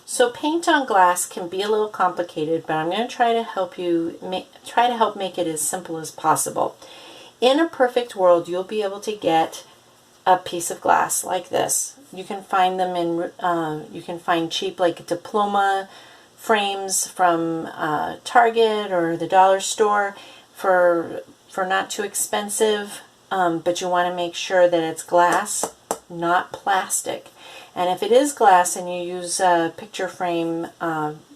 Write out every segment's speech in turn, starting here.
So paint on glass can be a little complicated, but I'm going to try to help make it as simple as possible. In a perfect world, you'll be able to get a piece of glass like this. You can find them in you can find cheap like diploma frames from Target or the dollar store for not too expensive, but you want to make sure that it's glass, not plastic. And if it is glass and you use picture frame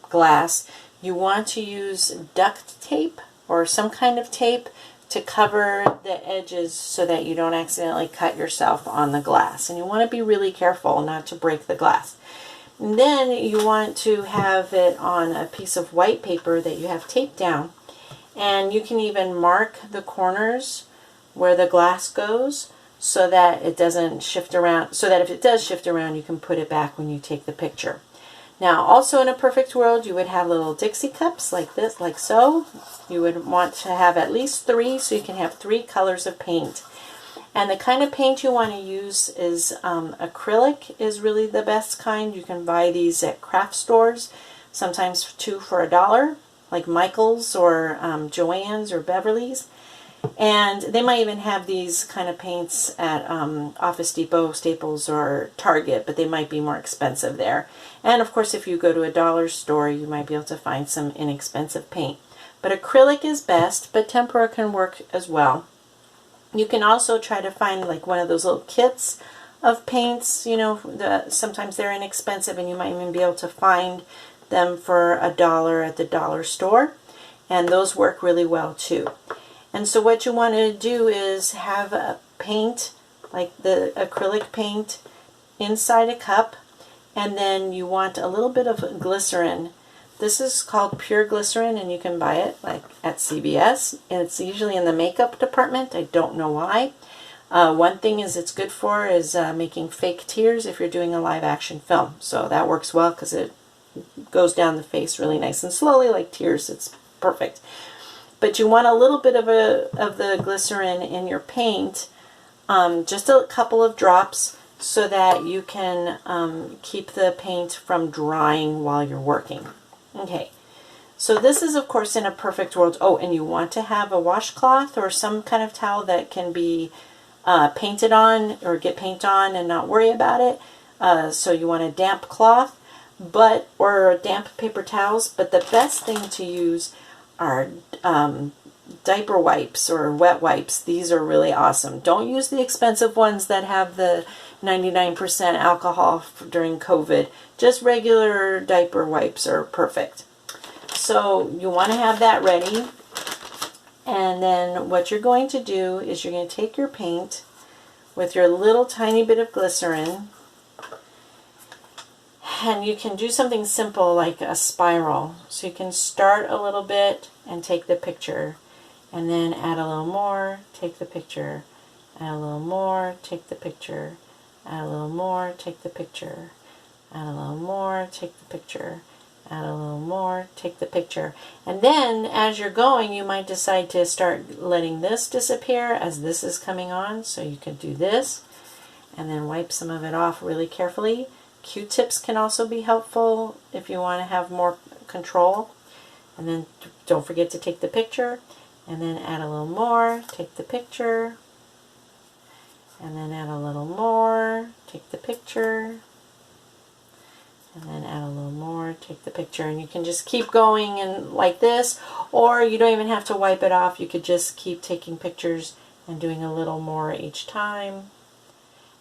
glass, you want to use duct tape or some kind of tape to cover the edges so that you don't accidentally cut yourself on the glass. And you want to be really careful not to break the glass. And then you want to have it on a piece of white paper that you have taped down. And you can even mark the corners where the glass goes, so that it doesn't shift around, so that if it does shift around, you can put it back when you take the picture. Now, also in a perfect world, you would have little Dixie cups like this, like so. You would want to have at least 3, so you can have 3 colors of paint. And the kind of paint you want to use is acrylic is really the best kind. You can buy these at craft stores, sometimes 2 for $1, like Michael's or Joann's or Beverly's. And they might even have these kind of paints at Office Depot, Staples, or Target, but they might be more expensive there. And of course, if you go to a dollar store, you might be able to find some inexpensive paint. But acrylic is best, but tempera can work as well. You can also try to find like one of those little kits of paints. You know, sometimes they're inexpensive, and you might even be able to find them for $1 at the dollar store. And those work really well too. And so what you want to do is have a paint, like the acrylic paint, inside a cup, and then you want a little bit of glycerin. This is called pure glycerin, and you can buy it like at CVS. And it's usually in the makeup department. I don't know why. One thing is it's good for is making fake tears if you're doing a live action film. So that works well because it goes down the face really nice and slowly like tears. It's perfect. But you want a little bit of the glycerin in your paint, just a couple of drops, so that you can keep the paint from drying while you're working. Okay, so this is of course in a perfect world. Oh, and you want to have a washcloth or some kind of towel that can be painted on or get paint on and not worry about it. So you want a damp cloth, or damp paper towels. But the best thing to use are diaper wipes or wet wipes. These are really awesome. Don't use the expensive ones that have the 99% alcohol during COVID. Just regular diaper wipes are perfect. So you want to have that ready. And then what you're going to do is you're going to take your paint with your little tiny bit of glycerin, and you can do something simple like a spiral. So you can start a little bit and take the picture, and then add a little more, take the picture, add a little more, take the picture, add a little more, take the picture, add a little more, take the picture, add a little more, take the picture. And then as you're going, you might decide to start letting this disappear as this is coming on. So you can do this and then wipe some of it off really carefully. Q-tips can also be helpful if you want to have more control. And then don't forget to take the picture, and then add a little more, take the picture, and then add a little more, take the picture, and then add a little more, take the picture. And you can just keep going and like this, or you don't even have to wipe it off. You could just keep taking pictures and doing a little more each time.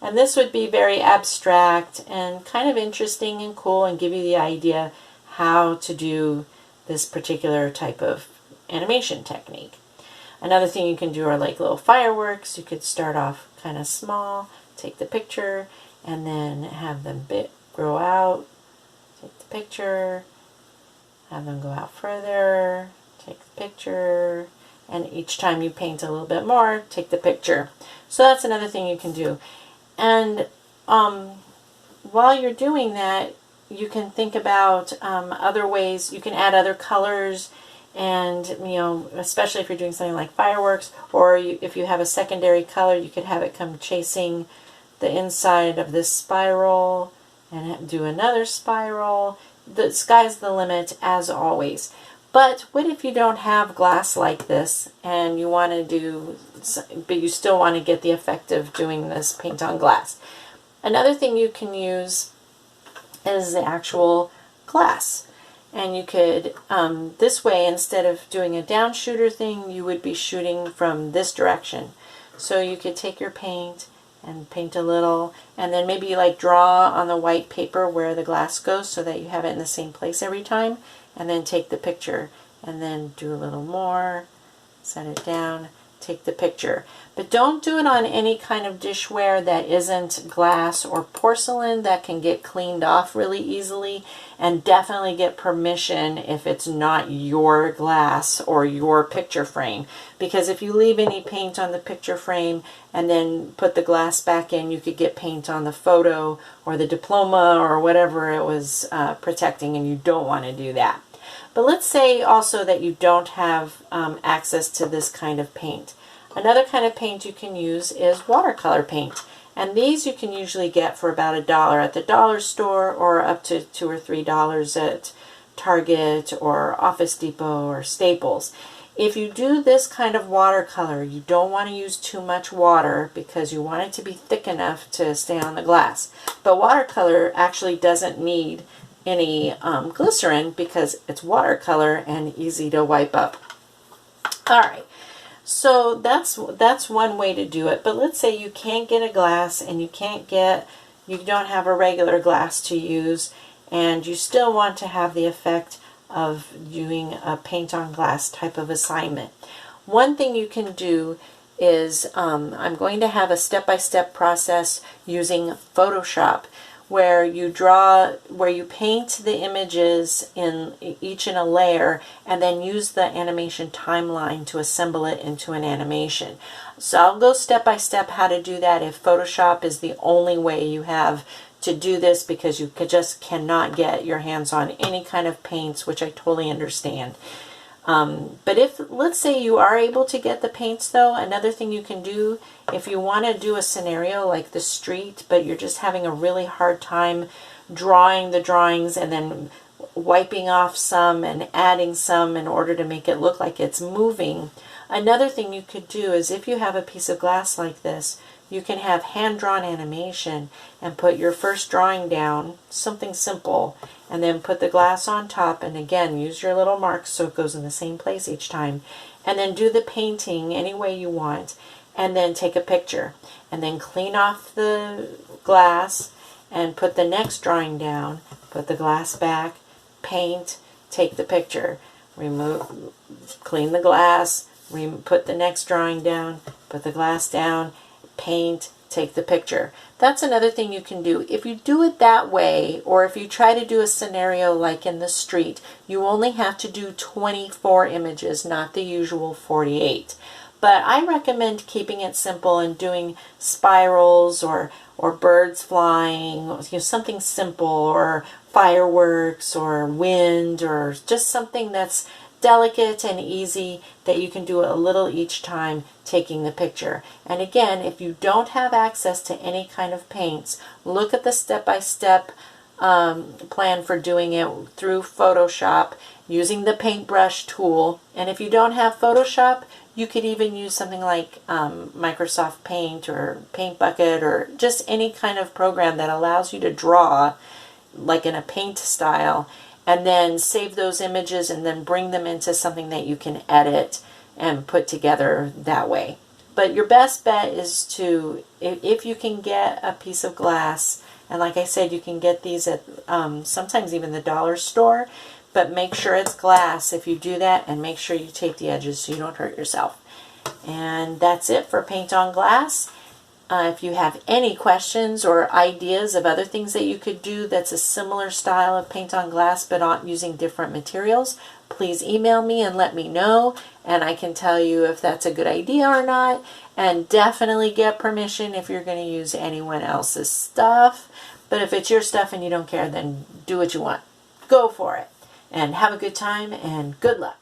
And this would be very abstract and kind of interesting and cool, and give you the idea how to do this particular type of animation technique. Another thing you can do are like little fireworks. You could start off kind of small, take the picture, and then have them grow out, take the picture, have them go out further, take the picture, and each time you paint a little bit more, take the picture. So that's another thing you can do. And while you're doing that, you can think about other ways. You can add other colors, and especially if you're doing something like fireworks, or if you have a secondary color, you could have it come chasing the inside of this spiral and do another spiral. the sky's the limit as always. But what if you don't have glass like this and you want to do, but you still want to get the effect of doing this paint on glass? Another thing you can use is the actual glass. And you could, this way, instead of doing a down shooter thing, you would be shooting from this direction. So you could take your paint and paint a little, and then maybe like draw on the white paper where the glass goes so that you have it in the same place every time, and then take the picture, and then do a little more, set it down, take the picture. But don't do it on any kind of dishware that isn't glass or porcelain that can get cleaned off really easily, and definitely get permission if it's not your glass or your picture frame, because if you leave any paint on the picture frame and then put the glass back in, you could get paint on the photo or the diploma or whatever it was protecting, and you don't want to do that. But let's say also that you don't have access to this kind of paint. Another kind of paint you can use is watercolor paint. And these you can usually get for about $1 at the dollar store, or up to $2 or $3 at Target or Office Depot or Staples. If you do this kind of watercolor, you don't want to use too much water because you want it to be thick enough to stay on the glass. But watercolor actually doesn't need any glycerin because it's watercolor and easy to wipe up. All right. So that's one way to do it. But let's say you can't get a glass and you don't have a regular glass to use, and you still want to have the effect of doing a paint on glass type of assignment. One thing you can do is, I'm going to have a step-by-step process using Photoshop, where you paint the images each in a layer, and then use the animation timeline to assemble it into an animation. So I'll go step by step how to do that if Photoshop is the only way you have to do this, because you just cannot get your hands on any kind of paints, which I totally understand. But if, let's say you are able to get the paints though, another thing you can do, if you want to do a scenario like the street, but you're just having a really hard time drawing the drawings and then wiping off some and adding some in order to make it look like it's moving, another thing you could do is, if you have a piece of glass like this, you can have hand-drawn animation and put your first drawing down, something simple, and then put the glass on top, and again, use your little marks so it goes in the same place each time, and then do the painting any way you want, and then take a picture, and then clean off the glass, and put the next drawing down, put the glass back, paint, take the picture, clean the glass, put the next drawing down, put the glass down, paint, take the picture. That's another thing you can do. If you do it that way, or if you try to do a scenario like in the street, you only have to do 24 images, not the usual 48. But I recommend keeping it simple and doing spirals or birds flying, something simple, or fireworks or wind, or just something that's delicate and easy that you can do a little each time taking the picture. And again, if you don't have access to any kind of paints, look at the step-by-step plan for doing it through Photoshop using the paintbrush tool. And if you don't have Photoshop, you could even use something like Microsoft Paint or Paint Bucket, or just any kind of program that allows you to draw like in a paint style, and then save those images and then bring them into something that you can edit and put together that way. But your best bet is to, if you can get a piece of glass, and like I said, you can get these at sometimes even the dollar store, but make sure it's glass if you do that, and make sure you tape the edges so you don't hurt yourself. And that's it for Paint on Glass. If you have any questions or ideas of other things that you could do that's a similar style of paint on glass but not using different materials, please email me and let me know, and I can tell you if that's a good idea or not. And definitely get permission if you're going to use anyone else's stuff. But if it's your stuff and you don't care, then do what you want. Go for it. And have a good time and good luck.